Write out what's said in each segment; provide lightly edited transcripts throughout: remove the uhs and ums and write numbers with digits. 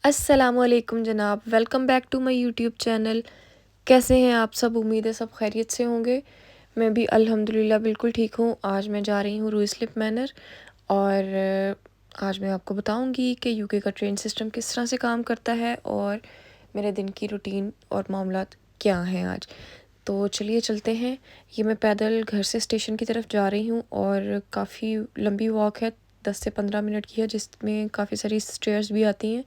अस्सलामुअलैकुम जनाब, welcome back to my YouTube channel. कैसे हैं आप सब? उम्मीद है सब खैरियत से होंगे। मैं भी अल्हम्दुलिल्लाह बिल्कुल ठीक हूँ। आज मैं जा रही हूँ रुइसलिप मैनर और आज मैं आपको बताऊँगी कि यूके का ट्रेन सिस्टम किस तरह से काम करता है और मेरे दिन की रूटीन और मामलात क्या हैं आज। तो चलिए चलते हैं। ये मैं पैदल घर से स्टेशन की तरफ जा रही हूँ और काफ़ी लंबी वॉक है, 10 से 15 मिनट की है, जिसमें काफ़ी सारी स्टेयर्स भी आती हैं।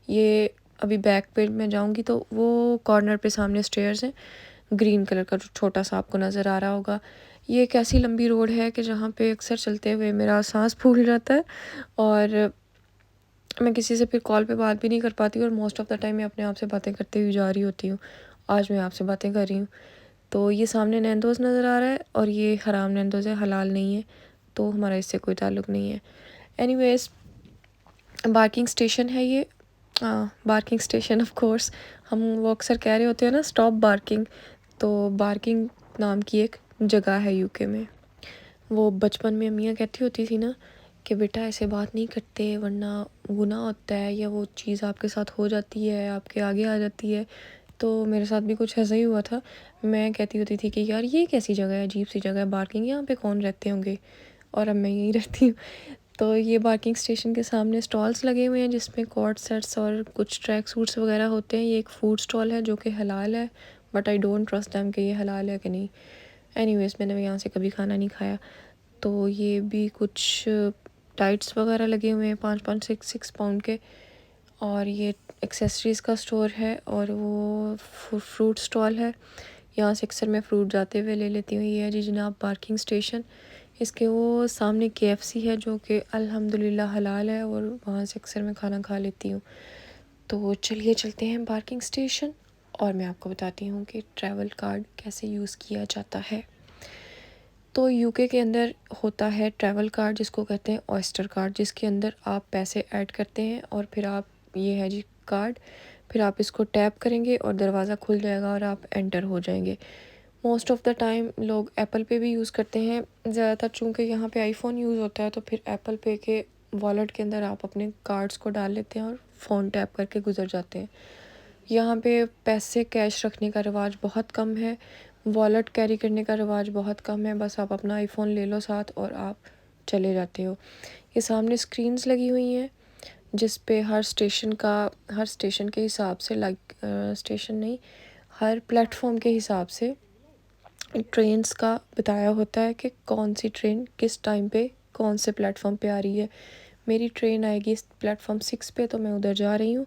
ये अभी बैक पे मैं जाऊंगी तो वो कॉर्नर पे सामने स्टेयर्स हैं, ग्रीन कलर का जो छोटा सा आपको नज़र आ रहा होगा। ये एक ऐसी लंबी रोड है कि जहाँ पे अक्सर चलते हुए मेरा सांस फूल जाता है और मैं किसी से फिर कॉल पे बात भी नहीं कर पाती और मोस्ट ऑफ़ द टाइम मैं अपने आप से बातें करते हुए जा रही होती हूँ। आज मैं आपसे बातें कर रही हूँ। तो ये सामने नैंदोज़ नज़र आ रहा है और ये हराम नैंदोज़ है, हलाल नहीं है, तो हमारा इससे कोई ताल्लुक़ नहीं है। एनीवेज़, पार्किंग स्टेशन है ये। बार्किंग स्टेशन ऑफ कोर्स, वो अक्सर कह रहे होते हैं ना स्टॉप बार्किंग, तो बार्किंग नाम की एक जगह है यूके में। वो बचपन में अम्मियाँ कहती होती थी ना कि बेटा ऐसे बात नहीं करते वरना गुनाह होता है, या वो चीज़ आपके साथ हो जाती है, आपके आगे आ जाती है। तो मेरे साथ भी कुछ ऐसा ही हुआ था। मैं कहती होती थी कि यार ये कैसी जगह है, अजीब सी जगह है बार्किंग, यहाँ पे कौन रहते होंगे, और अब मैं यहीं रहती हूँ। तो ये पार्किंग स्टेशन के सामने स्टॉल्स लगे हुए हैं जिसमें कॉर्ड सेट्स और कुछ ट्रैक सूट्स वगैरह होते हैं। ये एक फ़ूड स्टॉल है जो कि हलाल है, but I don't trust them कि ये हलाल है कि नहीं। एनीवेज़, मैंने यहाँ से कभी खाना नहीं खाया। तो ये भी कुछ टाइट्स वगैरह लगे हुए हैं 5-5 6 6 पाउंड के। और ये एक्सेसरीज़ का स्टोर है और वो फ्रूट स्टॉल है। यहाँ से अक्सर मैं फ़्रूट जाते हुए ले लेती हूँ। ये है जी जनाब पार्किंग स्टेशन। इसके वो सामने केएफसी है जो कि अल्हम्दुलिल्लाह हलाल है और वहाँ से अक्सर मैं खाना खा लेती हूँ। तो चलिए चलते हैं पार्किंग स्टेशन और मैं आपको बताती हूँ कि ट्रैवल कार्ड कैसे यूज़ किया जाता है। तो यूके के अंदर होता है ट्रैवल कार्ड जिसको कहते हैं ऑयस्टर कार्ड, जिसके अंदर आप पैसे ऐड करते हैं और फिर आप, ये है जी कार्ड, फिर आप इसको टैप करेंगे और दरवाज़ा खुल जाएगा और आप एंटर हो जाएंगे। मोस्ट ऑफ़ द टाइम लोग एप्पल पे भी यूज़ करते हैं ज़्यादातर, चूँकि यहाँ पे आईफोन यूज़ होता है तो फिर एप्पल पे के वॉलेट के अंदर आप अपने कार्ड्स को डाल लेते हैं और फ़ोन टैप करके गुजर जाते हैं। यहाँ पे पैसे कैश रखने का रिवाज बहुत कम है, वॉलेट कैरी करने का रिवाज बहुत कम है। बस आप अपना आईफोन ले लो साथ और आप चले जाते हो। ये सामने स्क्रीन्स लगी हुई हैं जिस पे हर स्टेशन के हिसाब से, स्टेशन नहीं, हर प्लेटफॉर्म के हिसाब से ट्रेन्स का बताया होता है कि कौन सी ट्रेन किस टाइम पे कौन से प्लेटफॉर्म पे आ रही है। मेरी ट्रेन आएगी इस प्लेटफॉर्म 6 पे, तो मैं उधर जा रही हूँ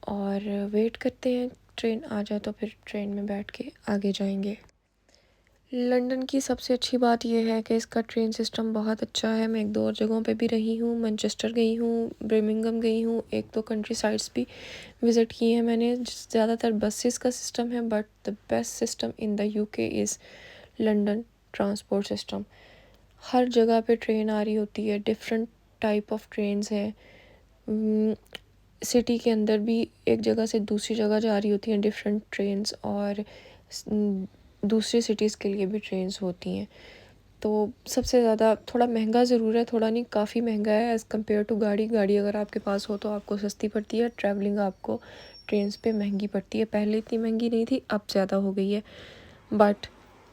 और वेट करते हैं ट्रेन आ जाए तो फिर ट्रेन में बैठ के आगे जाएंगे। लंदन की सबसे अच्छी बात यह है कि इसका ट्रेन सिस्टम बहुत अच्छा है। मैं 1-2 और जगहों पे भी रही हूँ, मैनचेस्टर गई हूँ, बर्मिंघम गई हूँ, 1-2 कंट्री साइड्स भी विज़िट की हैं मैंने। ज़्यादातर बसेस का सिस्टम है, but the best system in the UK is London transport system. हर जगह पे ट्रेन आ रही होती है, डिफरेंट टाइप ऑफ ट्रेन्स हैं। सिटी के अंदर भी एक जगह से दूसरी जगह जा रही होती हैं डिफरेंट ट्रेन्स, और दूसरी सिटीज़ के लिए भी ट्रेन्स होती हैं। तो सबसे ज़्यादा थोड़ा महंगा ज़रूर है, थोड़ा नहीं काफ़ी महंगा है एज़ कम्पेयर टू गाड़ी अगर आपके पास हो तो आपको सस्ती पड़ती है। ट्रैवलिंग आपको ट्रेन्स पे महंगी पड़ती है, पहले इतनी महंगी नहीं थी, अब ज़्यादा हो गई है। बट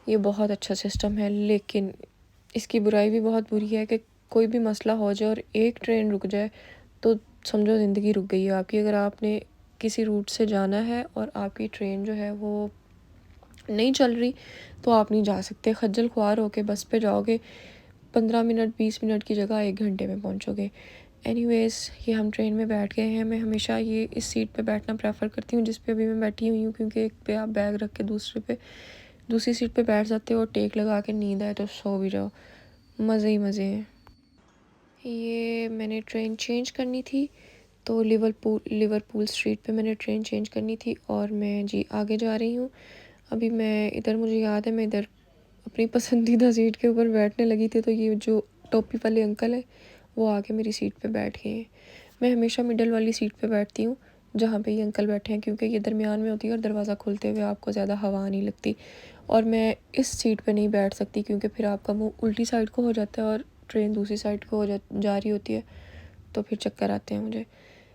ये बहुत अच्छा सिस्टम है, लेकिन इसकी बुराई भी बहुत बुरी है कि कोई भी मसला हो जाए और एक ट्रेन रुक जाए तो समझो ज़िंदगी रुक गई है आपकी। अगर आपने किसी रूट से जाना है और आपकी ट्रेन जो है वो नहीं चल रही तो आप नहीं जा सकते, खज्जल ख्वार होके बस पे जाओगे, 15 मिनट 20 मिनट की जगह 1 घंटे में पहुंचोगे। एनीवेज़, ये हम ट्रेन में बैठ गए हैं। मैं हमेशा ये इस सीट पे बैठना प्रेफर करती हूँ जिस पे अभी मैं बैठी हुई हूँ, क्योंकि एक पे आप बैग रख के दूसरी सीट पे बैठ जाते हो और टेक लगा के नींद आए तो सो भी जाओ, मज़े ही मज़े हैं। ये मैंने ट्रेन चेंज करनी थी, तो लिवरपूल स्ट्रीट पे मैंने ट्रेन चेंज करनी थी और मैं जी आगे जा रही हूँ। अभी मैं इधर, मुझे याद है मैं इधर अपनी पसंदीदा सीट के ऊपर बैठने लगी थी, तो ये जो टोपी वाले अंकल है वो आके मेरी सीट पे बैठ गए हैं। मैं हमेशा मिडल वाली सीट पे बैठती हूँ जहाँ पे ये अंकल बैठे हैं, क्योंकि ये दरमियान में होती है और दरवाज़ा खोलते हुए आपको ज़्यादा हवा नहीं लगती। और मैं इस सीट पे नहीं बैठ सकती क्योंकि फिर आपका मुंह उल्टी साइड को हो जाता है और ट्रेन दूसरी साइड को जा रही होती है, तो फिर चक्कर आते हैं मुझे।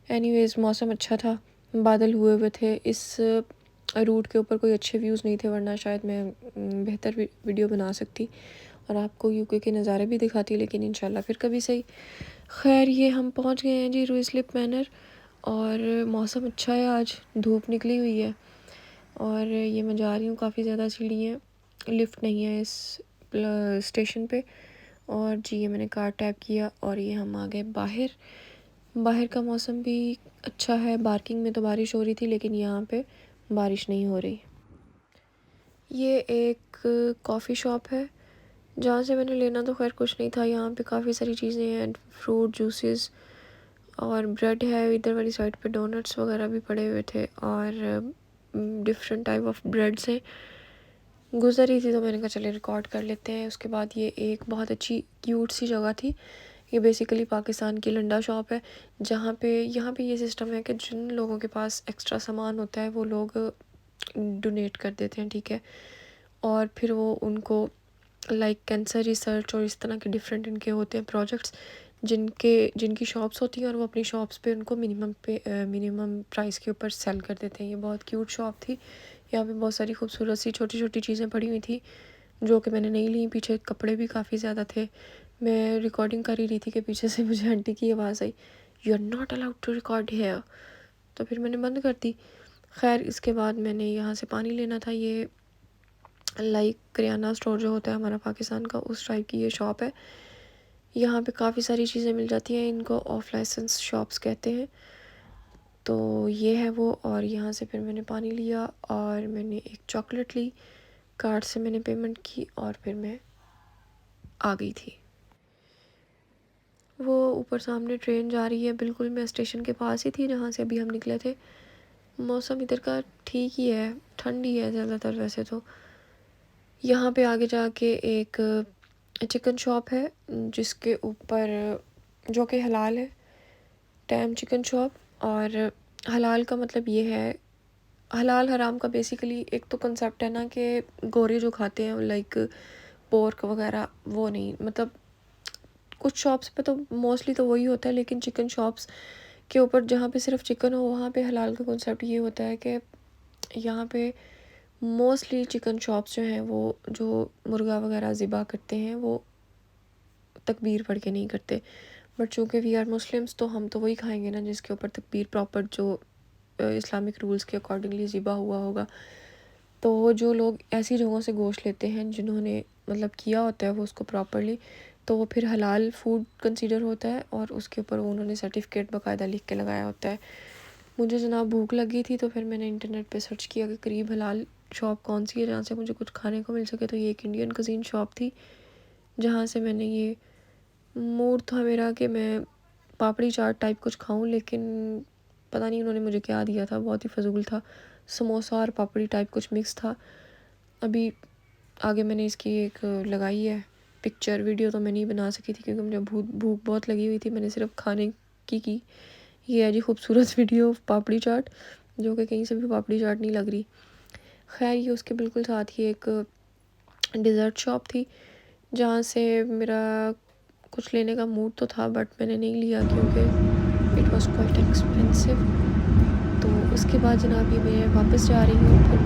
एनीवेज़ मौसम अच्छा था, बादल हुए हुए थे। इस रूट के ऊपर कोई अच्छे व्यूज़ नहीं थे, वरना शायद मैं बेहतर वीडियो बना सकती और आपको यूके के नज़ारे भी दिखाती, लेकिन इंशाल्लाह फिर कभी सही। खैर, ये हम पहुंच गए हैं जी रुइसलिप मैनर और मौसम अच्छा है, आज धूप निकली हुई है और ये मैं जा रही हूँ। काफ़ी ज़्यादा सीढ़ियाँ, लिफ्ट नहीं है इस स्टेशन पे। और जी ये मैंने कार्ड टैप किया और ये हम आ गए बाहर। बाहर का मौसम भी अच्छा है, पार्किंग में तो बारिश हो रही थी लेकिन यहाँ पे बारिश नहीं हो रही। ये एक कॉफ़ी शॉप है जहाँ से मैंने लेना तो खैर कुछ नहीं था। यहाँ पे काफ़ी सारी चीज़ें हैं, फ्रूट जूसेस और ब्रेड है। इधर वाली साइड पे डोनट्स वगैरह भी पड़े हुए थे और डिफरेंट टाइप ऑफ ब्रेड्स हैं। गुजर रही थी तो मैंने कहा चले रिकॉर्ड कर लेते हैं। उसके बाद ये एक बहुत अच्छी क्यूट सी जगह थी। ये बेसिकली पाकिस्तान की लंडा शॉप है, जहाँ पे यहाँ पे ये सिस्टम है कि जिन लोगों के पास एक्स्ट्रा सामान होता है वो लोग डोनेट कर देते हैं, ठीक है। और फिर वो उनको लाइक कैंसर रिसर्च और इस तरह के डिफरेंट इनके होते हैं प्रोजेक्ट्स, जिनकी शॉप्स होती हैं और वो अपनी शॉप्स पे उनको मिनिमम प्राइस के ऊपर सेल कर देते हैं। ये बहुत क्यूट शॉप थी। यहाँ पे बहुत सारी खूबसूरत सी छोटी छोटी चीज़ें पड़ी हुई थी जो कि मैंने नहीं ली। पीछे कपड़े भी काफ़ी ज़्यादा थे। मैं रिकॉर्डिंग कर ही रही थी कि पीछे से मुझे आंटी की आवाज़ आई, you are not allowed to record here. तो फिर मैंने बंद कर दी। खैर, इसके बाद मैंने यहाँ से पानी लेना था। ये लाइक करियाना स्टोर जो होता है हमारा पाकिस्तान का, उस टाइप की ये शॉप है। यहाँ पे काफ़ी सारी चीज़ें मिल जाती हैं, इनको ऑफ लाइसेंस शॉप्स कहते हैं। तो ये है वो। और यहाँ से फिर मैंने पानी लिया और मैंने एक चॉकलेट ली, कार्ड से मैंने पेमेंट की और फिर मैं आ गई थी। वो ऊपर सामने ट्रेन जा रही है, बिल्कुल मैं स्टेशन के पास ही थी जहाँ से अभी हम निकले थे। मौसम इधर का ठीक ही है, ठंड ही है ज़्यादातर वैसे तो। यहाँ पे आगे जाके एक चिकन शॉप है जिसके ऊपर, जो कि हलाल है, टैम चिकन शॉप। और हलाल का मतलब ये है, हलाल हराम का बेसिकली एक तो कंसेप्ट है ना कि गोरे जो खाते हैं लाइक पोर्क वगैरह, वो नहीं, मतलब कुछ शॉप्स पे तो मोस्टली तो वही होता है, लेकिन चिकन शॉप्स के ऊपर जहाँ पे सिर्फ चिकन हो वहाँ पे हलाल का कॉन्सेप्ट ये होता है कि यहाँ पे मोस्टली चिकन शॉप्स जो हैं वो जो मुर्गा वगैरह ज़िबा करते हैं वो तकबीर पढ़ के नहीं करते। बट चूँकि वी आर मुस्लिम्स तो हम तो वही खाएंगे ना जिसके ऊपर तकबीर प्रॉपर जो इस्लामिक रूल्स के अकॉर्डिंगली ज़िबा हुआ होगा। तो जो लोग ऐसी जगहों से गोश्त लेते हैं जिन्होंने मतलब किया होता है वो उसको प्रॉपरली, तो वो फिर हलाल फूड कंसीडर होता है और उसके ऊपर उन्होंने सर्टिफिकेट बाकायदा लिख के लगाया होता है। मुझे जनाब भूख लगी थी तो फिर मैंने इंटरनेट पे सर्च किया कि करीब हलाल शॉप कौन सी है जहाँ से मुझे कुछ खाने को मिल सके। तो ये एक इंडियन कज़ीन शॉप थी जहाँ से मैंने, ये मूड था मेरा कि मैं पापड़ी चाट टाइप कुछ खाऊं, लेकिन पता नहीं उन्होंने मुझे क्या दिया था, बहुत ही फजूल था। समोसा और पापड़ी टाइप कुछ मिक्स था। अभी आगे मैंने इसकी एक लगाई है पिक्चर, वीडियो तो मैं नहीं बना सकी थी क्योंकि मुझे भूख बहुत लगी हुई थी। मैंने सिर्फ खाने की ये है जी खूबसूरत वीडियो पापड़ी चाट, जो कि कहीं से भी पापड़ी चाट नहीं लग रही। खैर, ये उसके बिल्कुल साथ ही एक डिज़र्ट शॉप थी जहाँ से मेरा कुछ लेने का मूड तो था बट मैंने नहीं लिया क्योंकि इट वॉज क्वाइट एक्सपेंसिव। तो उसके बाद जनाब ये मैं वापस जा रही हूँ, फिर